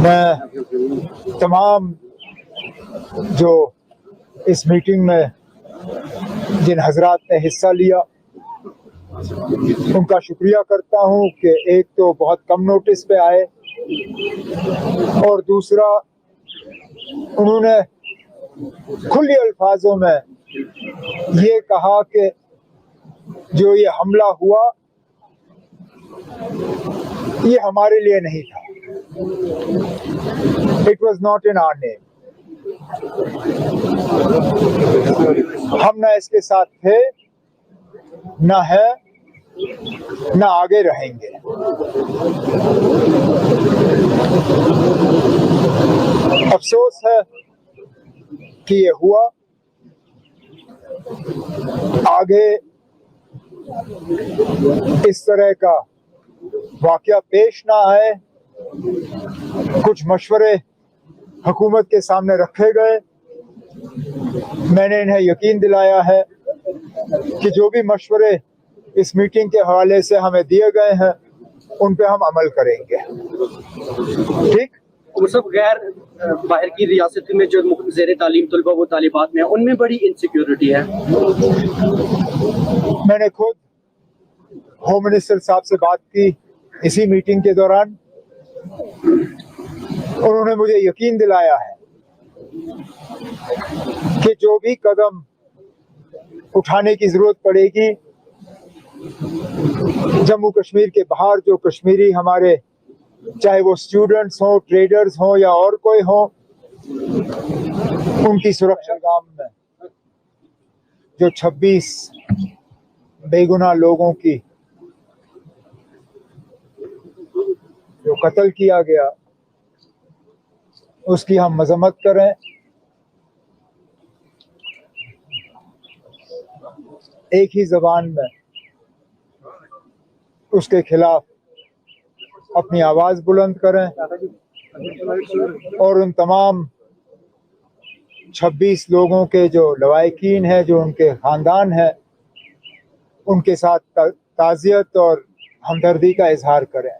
मैं तमाम जो इस मीटिंग में जिन हजरात ने हिस्सा लिया उनका शुक्रिया करता हूं कि एक तो बहुत कम नोटिस पे आए और दूसरा उन्होंने खुले अल्फाजों में ये कहा कि जो ये हमला हुआ ये हमारे लिए नहीं था। It was not in our name. हम ना इसके साथ थे, ना है, ना आगे रहेंगे। अफसोस है कि ये हुआ। आगे इस तरह का वाकया पेश ना आए। कुछ मशवरे हुकूमत के सामने रखे गए। मैंने इन्हें यकीन दिलाया है कि जो भी मशवरे इस मीटिंग के हवाले से हमें दिए गए हैं उन पे हम अमल करेंगे। ठीक, वो सब गैर बाहर की रियासत में जो ज़ेरे तालीम तलबा वो तालिबात में उनमें बड़ी इनसिक्योरिटी है। मैंने खुद होम मिनिस्टर साहब से बात की इसी मीटिंग के दौरान। उन्होंने मुझे यकीन दिलाया है कि जो भी कदम उठाने की जरूरत पड़ेगी, जम्मू कश्मीर के बाहर जो कश्मीरी हमारे, चाहे वो स्टूडेंट्स हों, ट्रेडर्स हों या और कोई हो, उनकी सुरक्षा गाम में जो 26 बेगुनाह लोगों की जो कत्ल किया गया उसकी हम मजम्मत करें। एक ही जबान में उसके खिलाफ अपनी आवाज बुलंद करें और उन तमाम 26 लोगों के जो लवाहिकीन हैं, जो उनके खानदान हैं, उनके साथ ताज़ियत और हमदर्दी का इजहार करें।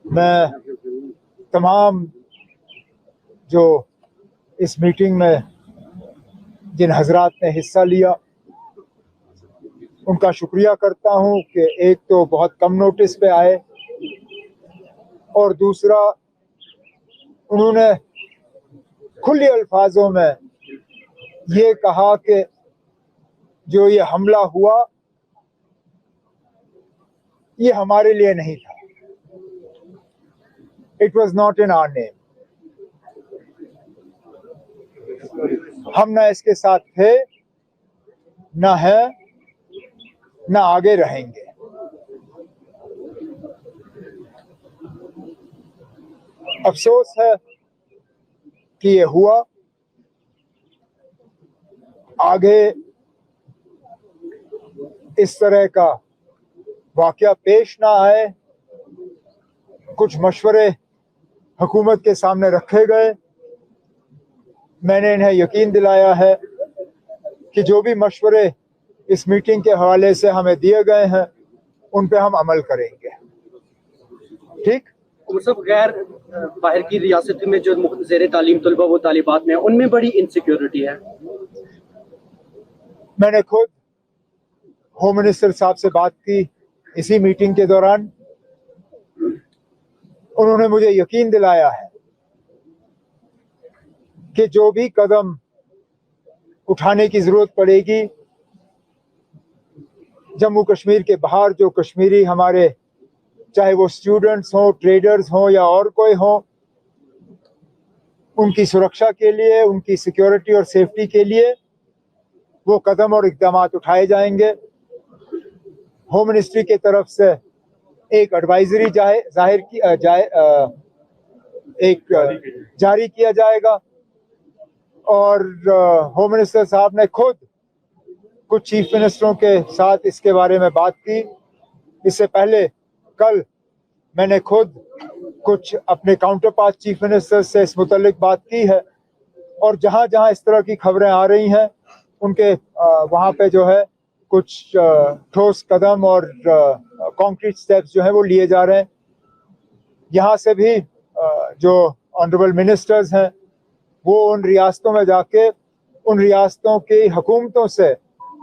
मैं तमाम जो इस मीटिंग में जिन हजरात ने हिस्सा लिया उनका शुक्रिया करता हूं कि एक तो बहुत कम नोटिस पे आए और दूसरा उन्होंने खुले अल्फाजों में ये कहा कि जो ये हमला हुआ ये हमारे लिए नहीं था। It was not in our name. हम ना इसके साथ थे, ना है, ना आगे रहेंगे। अफसोस है कि ये हुआ। आगे इस तरह का वाकया पेश ना आए। कुछ मशवरे हुकूमत के सामने रखे गए। मैंने इन्हें यकीन दिलाया है कि जो भी मशवरे इस मीटिंग के हवाले से हमें दिए गए हैं उन पे हम अमल करेंगे। ठीक, वो सब गैर बाहर की रियासत में जो ज़ेरे तालीम तलबा वो तालिबात में उनमें बड़ी इनसिक्योरिटी है। मैंने खुद होम मिनिस्टर साहब से बात की इसी मीटिंग के दौरान। उन्होंने मुझे यकीन दिलाया है कि जो भी कदम उठाने की जरूरत पड़ेगी, जम्मू कश्मीर के बाहर जो कश्मीरी हमारे, चाहे वो स्टूडेंट्स हों, ट्रेडर्स हों या और कोई हो, उनकी सुरक्षा के लिए, उनकी सिक्योरिटी और सेफ्टी के लिए वो कदम और इक़दाम उठाए जाएंगे। होम मिनिस्ट्री की तरफ से एक एडवाइजरी जारी किया जाएगा और होम मिनिस्टर साहब ने खुद कुछ चीफ मिनिस्टरों के साथ इसके बारे में बात की। इससे पहले कल मैंने खुद कुछ अपने काउंटर पार्ट चीफ मिनिस्टर से इस मुतल्लिक बात की है और जहां जहां इस तरह की खबरें आ रही हैं उनके वहां पे जो है कुछ ठोस कदम और कॉन्क्रीट स्टेप्स जो है वो लिए जा रहे हैं। यहाँ से भी जो ऑनरेबल मिनिस्टर्स हैं वो उन रियासतों में जाके उन रियासतों की हुकूमतों से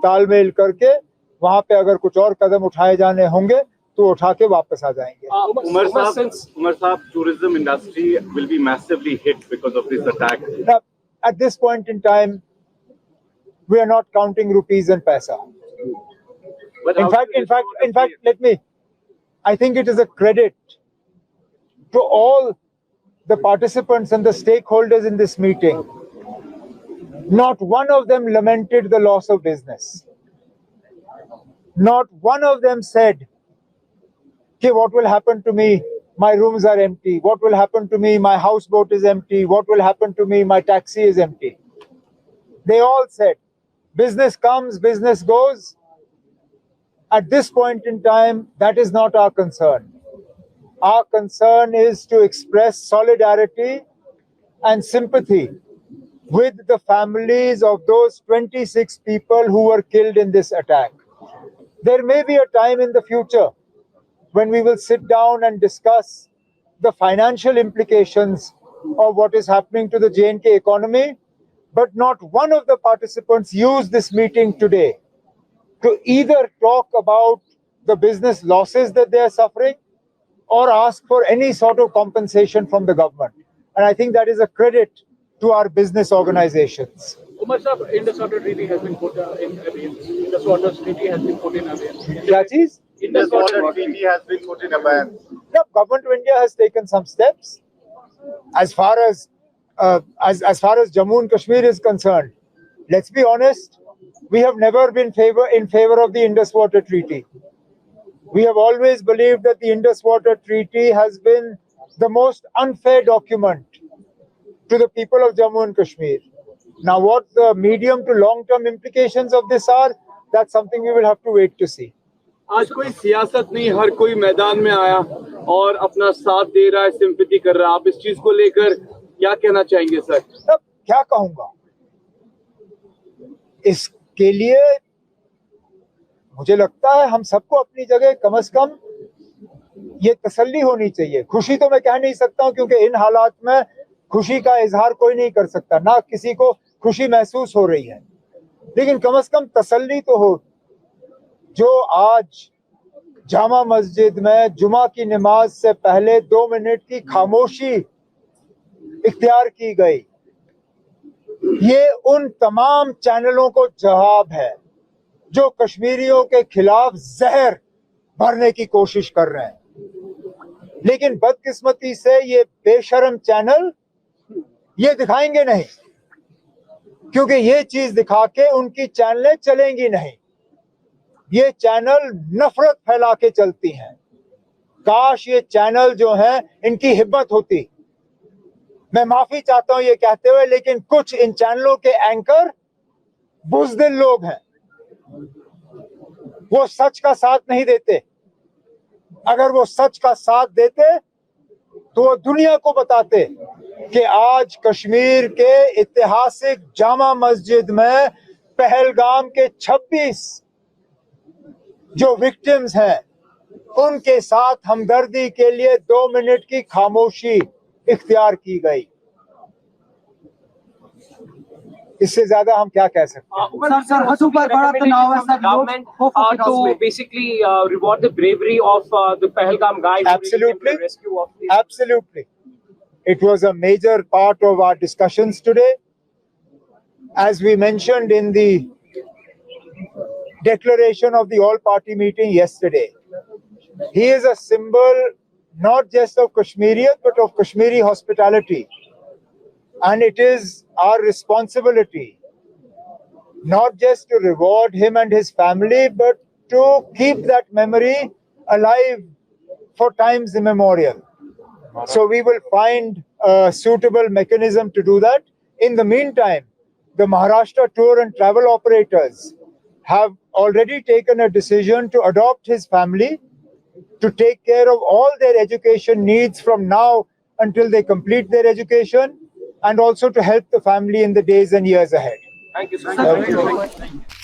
तालमेल करके वहाँ पे अगर कुछ और कदम उठाए जाने होंगे तो उठा के वापस आ जाएंगे. Umar Saab, tourism industry will be massively hit because of this attack. Now, at this point in time, we are not counting rupees and paisa. But In fact, I think it is a credit to all the participants and the stakeholders in this meeting. Not one of them lamented the loss of business. Not one of them said, okay, what will happen to me? My rooms are empty. What will happen to me? My houseboat is empty. What will happen to me? My taxi is empty. They all said, business comes, business goes. At this point in time, that is not our concern. Our concern is to express solidarity and sympathy with the families of those 26 people who were killed in this attack. There may be a time in the future when we will sit down and discuss the financial implications of what is happening to the J&K economy, but not one of the participants used this meeting today to either talk about the business losses that they are suffering or ask for any sort of compensation from the government. And I think that is a credit to our business organizations. Umar Saab, Indus Water Treaty has been put in abeyance. Indus Water Treaty has been put in abeyance. Kya cheez? Indus Water Treaty has been put in abeyance. The government of India has taken some steps. As far as Jammu and Kashmir is concerned, let's be honest, we have never been in favor of the Indus Water Treaty. We have always believed that the Indus Water Treaty has been the most unfair document to the people of Jammu and Kashmir. Now, what the medium to long-term implications of this are, that's something we will have to wait to see. आज कोई सियासत नहीं, हर कोई मैदान में आया और अपना साथ दे रहा है, सिंपैथी कर रहा है. आप इस चीज को लेकर क्या कहना चाहेंगे सर? अब क्या कहूंगा, इसके लिए मुझे लगता है हम सबको अपनी जगह कम से कम ये तसल्ली होनी चाहिए. खुशी तो मैं कह नहीं सकता हूं क्योंकि इन हालात में खुशी का इजहार कोई नहीं कर सकता, ना किसी को खुशी महसूस हो रही है, लेकिन कम से कम तसल्ली तो हो. जो आज जामा मस्जिद में जुमा की नमाज से पहले 2 मिनट की खामोशी इख्तियार की गई, ये उन तमाम चैनलों को जवाब है जो कश्मीरियों के खिलाफ जहर भरने की कोशिश कर रहे हैं. लेकिन बदकिस्मती से ये बेशर्म चैनल ये दिखाएंगे नहीं, क्योंकि ये चीज दिखा के उनकी चैनलें चलेंगी नहीं. ये चैनल नफरत फैला के चलती हैं. काश ये चैनल जो हैं इनकी हिम्मत होती. मैं माफी चाहता हूं ये कहते हुए, लेकिन कुछ इन चैनलों के एंकर बुज़दिल लोग हैं. वो सच का साथ नहीं देते. अगर वो सच का साथ देते तो वो दुनिया को बताते कि आज कश्मीर के ऐतिहासिक जामा मस्जिद में पहलगाम के 26 जो विक्टिम्स हैं उनके साथ हमदर्दी के लिए 2 मिनट की खामोशी इख्तियार की गई. इससे ज्यादा हम क्या कह सकते हैं? सर हसू पर बड़ा तनाव है sir. Government to basically reward the bravery of the Pahalgam guys. Absolutely, absolutely. It was a major part of our discussions today. As we mentioned in the declaration of the all-party meeting yesterday, he is a symbol not just of Kashmiriyat but of Kashmiri hospitality. And it is our responsibility not just to reward him and his family, but to keep that memory alive for times immemorial. So we will find a suitable mechanism to do that. In the meantime, the Maharashtra tour and travel operators have already taken a decision to adopt his family, to take care of all their education needs from now until they complete their education, and also to help the family in the days and years ahead. Thank you, sir.